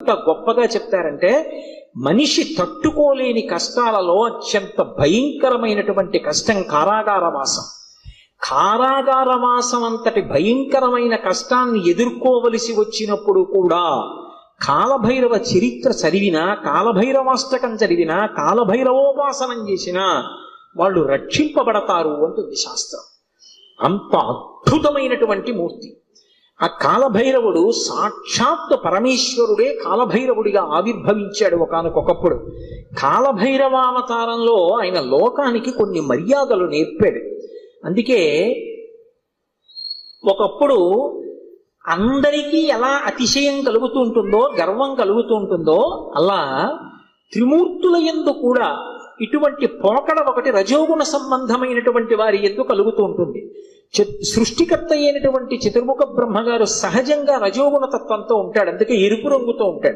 ఎంత గొప్పగా చెప్తారంటే, మనిషి తట్టుకోలేని కష్టాలలో అత్యంత భయంకరమైనటువంటి కష్టం కారాగారవాసం. కారాగారవాసం అంతటి భయంకరమైన కష్టాన్ని ఎదుర్కోవలసి వచ్చినప్పుడు కూడా కాలభైరవ చరిత్ర చదివినా, కాలభైరవాష్టకం చదివినా, కాలభైరవోపాసనం చేసినా వాళ్ళు రక్షింపబడతారు అంటుంది శాస్త్రం. అంత అద్భుతమైనటువంటి మూర్తి ఆ కాలభైరవుడు. సాక్షాత్ పరమేశ్వరుడే కాలభైరవుడిగా ఆవిర్భవించాడు ఒకానొకప్పుడు. కాలభైరవావతారంలో ఆయన లోకానికి కొన్ని మర్యాదలు నేర్పాడు. అందుకే ఒకప్పుడు అందరికీ ఎలా అతిశయం కలుగుతూ ఉంటుందో, గర్వం కలుగుతూ ఉంటుందో, అలా త్రిమూర్తుల యందు కూడా ఇటువంటి పోకడ ఒకటి రజోగుణ సంబంధమైనటువంటి వారి యందు కలుగుతూ ఉంటుంది. సృష్టికర్త అయినటువంటి చతుర్ముఖ బ్రహ్మగారు సహజంగా రజోగుణ తత్వంతో ఉంటాడు. అందుకే ఎరుపు రంగుతో ఉంటాడు.